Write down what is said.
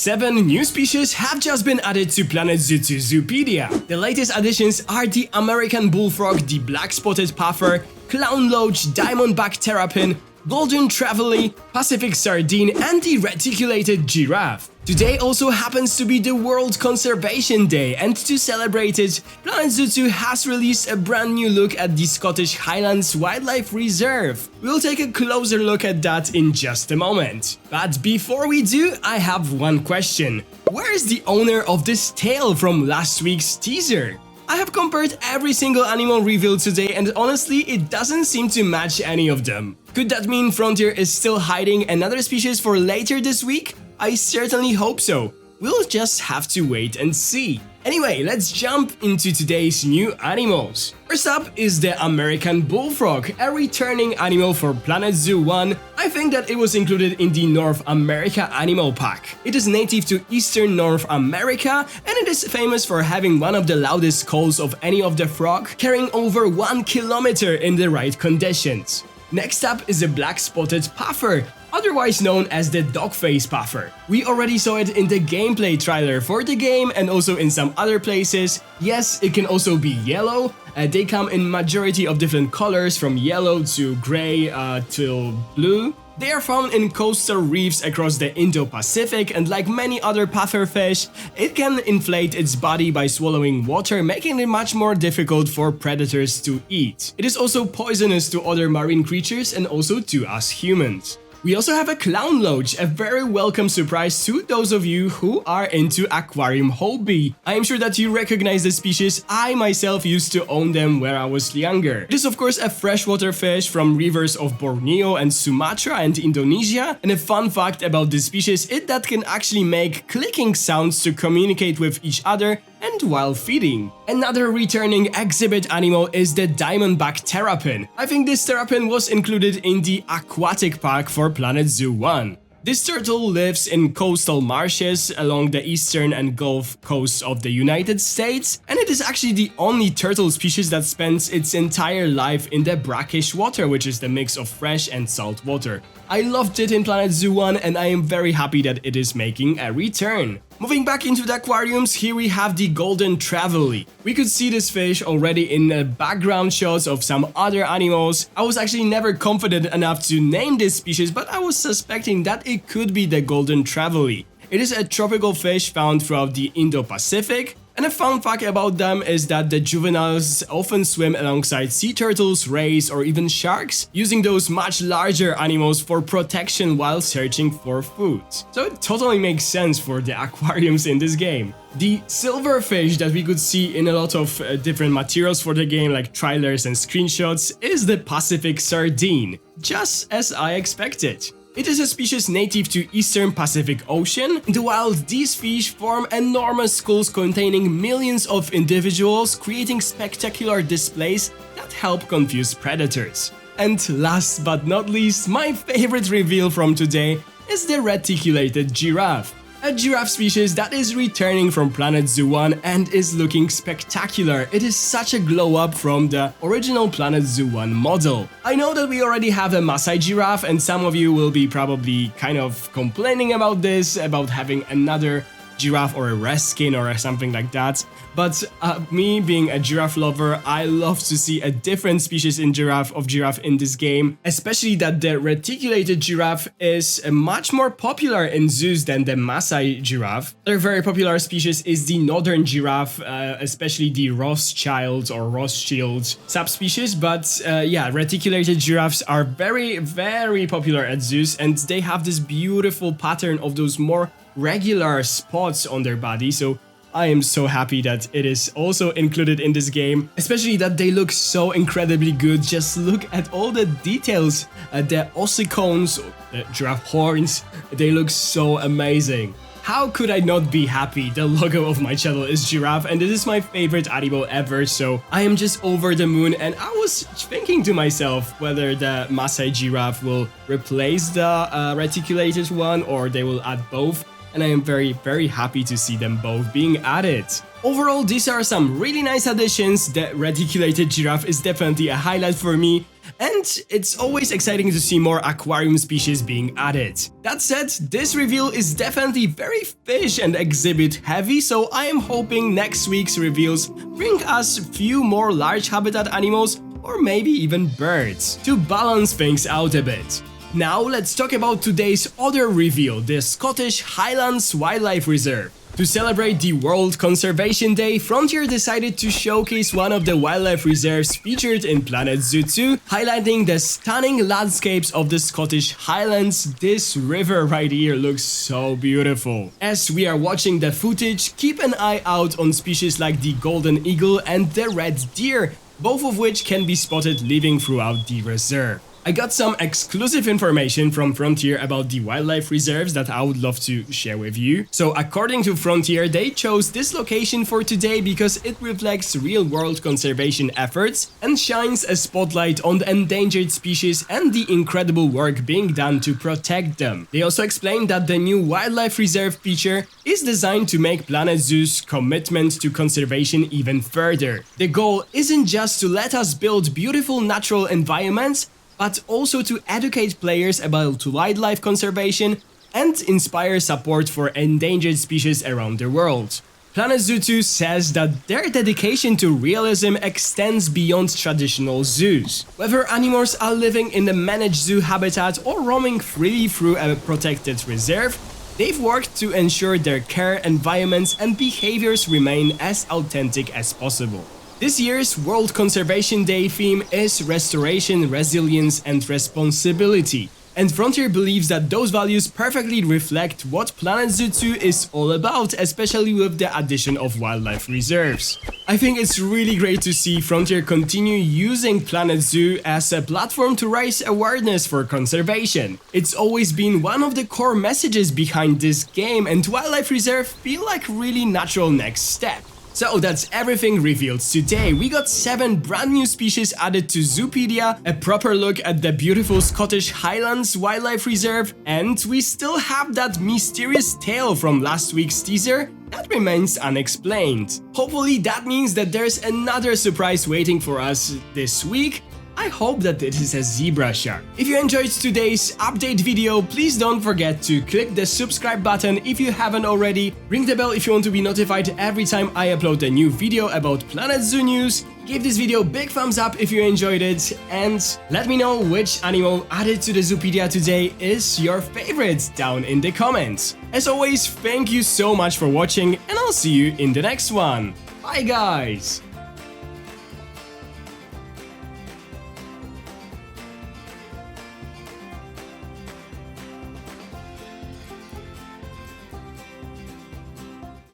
7 new species have just been added to Planet Zoo to Zoopedia. The latest additions are the American bullfrog, the black-spotted puffer, clown loach, diamondback terrapin, golden trevally, Pacific sardine, and the reticulated giraffe. Today also happens to be the World Conservation Day, and to celebrate it, Planet Zoo 2 has released a brand new look at the Scottish Highlands Wildlife Reserve. We'll take a closer look at that in just a moment. But before we do, I have one question. Where is the owner of this tail from last week's teaser? I have compared every single animal revealed today, and honestly, it doesn't seem to match any of them. Could that mean Frontier is still hiding another species for later this week? I certainly hope so. We'll just have to wait and see. Anyway, let's jump into today's new animals. First up is the American bullfrog, a returning animal for Planet Zoo 1. I think that it was included in the North America Animal Pack. It is native to Eastern North America, and it is famous for having one of the loudest calls of any of the frog, carrying over 1 kilometer in the right conditions. Next up is the black-spotted puffer, otherwise known as the dog-face puffer. We already saw it in the gameplay trailer for the game and also in some other places. Yes, it can also be yellow. They come in majority of different colors, from yellow to gray to blue. They are found in coastal reefs across the Indo-Pacific, and like many other pufferfish, it can inflate its body by swallowing water, making it much more difficult for predators to eat. It is also poisonous to other marine creatures and also to us humans. We also have a clown loach, a very welcome surprise to those of you who are into aquarium hobby. I am sure that you recognize the species. I myself used to own them when I was younger. It is of course a freshwater fish from rivers of Borneo and Sumatra and Indonesia. And a fun fact about this species is that can actually make clicking sounds to communicate with each other and while feeding. Another returning exhibit animal is the diamondback terrapin. I think this terrapin was included in the Aquatic pack for Planet Zoo 1. This turtle lives in coastal marshes along the eastern and Gulf coasts of the United States, and it is actually the only turtle species that spends its entire life in the brackish water, which is the mix of fresh and salt water. I loved it in Planet Zoo 1, and I am very happy that it is making a return. Moving back into the aquariums, here we have the golden trevally. We could see this fish already in the background shots of some other animals. I was actually never confident enough to name this species, but I was suspecting that it could be the golden trevally. It is a tropical fish found throughout the Indo-Pacific. And a fun fact about them is that the juveniles often swim alongside sea turtles, rays, or even sharks, using those much larger animals for protection while searching for food. So it totally makes sense for the aquariums in this game. The silverfish that we could see in a lot of different materials for the game, like trailers and screenshots, is the Pacific sardine, just as I expected. It is a species native to Eastern Pacific Ocean. In the wild, these fish form enormous schools containing millions of individuals, creating spectacular displays that help confuse predators. And last but not least, my favorite reveal from today is the reticulated giraffe. A giraffe species that is returning from Planet Zoo 1 and is looking spectacular. It is such a glow up from the original Planet Zoo 1 model. I know that we already have a Maasai giraffe, and some of you will be probably kind of complaining about this, about having another giraffe or a reskin or something like that. But me being a giraffe lover, I love to see a different species of giraffe in this game, especially that the reticulated giraffe is much more popular in zoos than the Maasai giraffe. Another very popular species is the northern giraffe, especially the Rothschild or Rothschild subspecies. But yeah, reticulated giraffes are very, very popular at zoos, and they have this beautiful pattern of those more regular spots on their body. So I am so happy that it is also included in this game, especially that they look so incredibly good. Just look at all the details, the ossicones, the giraffe horns, they look so amazing. How could I not be happy? The logo of my channel is giraffe, and this is my favorite animal ever, so I am just over the moon. And I was thinking to myself whether the Maasai giraffe will replace the reticulated one, or they will add both. And I am very, very happy to see them both being added. Overall, these are some really nice additions. The reticulated giraffe is definitely a highlight for me. and it's always exciting to see more aquarium species being added. That said, this reveal is definitely very fish and exhibit heavy, so I am hoping next week's reveals bring us a few more large habitat animals or maybe even birds to balance things out a bit. Now let's talk about today's other reveal, the Scottish Highlands Wildlife Reserve. To celebrate the World Conservation Day, Frontier decided to showcase one of the wildlife reserves featured in Planet Zoo 2, highlighting the stunning landscapes of the Scottish Highlands. This river right here looks so beautiful. As we are watching the footage, keep an eye out on species like the golden eagle and the red deer, both of which can be spotted living throughout the reserve. I got some exclusive information from Frontier about the wildlife reserves that I would love to share with you. So according to Frontier, they chose this location for today because it reflects real-world conservation efforts and shines a spotlight on the endangered species and the incredible work being done to protect them. They also explained that the new wildlife reserve feature is designed to make Planet Zoo's commitment to conservation even further. The goal isn't just to let us build beautiful natural environments, but also to educate players about wildlife conservation and inspire support for endangered species around the world. Planet Zoo 2 says that their dedication to realism extends beyond traditional zoos. Whether animals are living in a managed zoo habitat or roaming freely through a protected reserve, they've worked to ensure their care, environments, and behaviors remain as authentic as possible. This year's World Conservation Day theme is restoration, resilience, and responsibility. And Frontier believes that those values perfectly reflect what Planet Zoo 2 is all about, especially with the addition of wildlife reserves. I think it's really great to see Frontier continue using Planet Zoo as a platform to raise awareness for conservation. It's always been one of the core messages behind this game, and wildlife reserve feel like really natural next step. So that's everything revealed today. We got 7 brand new species added to Zoopedia, a proper look at the beautiful Scottish Highlands Wildlife Reserve, and we still have that mysterious tale from last week's teaser that remains unexplained. Hopefully that means that there's another surprise waiting for us this week. I hope that it is a zebra shark. If you enjoyed today's update video, please don't forget to click the subscribe button if you haven't already, ring the bell if you want to be notified every time I upload a new video about Planet Zoo news, give this video a big thumbs up if you enjoyed it, and let me know which animal added to the Zoopedia today is your favorite down in the comments. As always, thank you so much for watching, and I'll see you in the next one. Bye guys!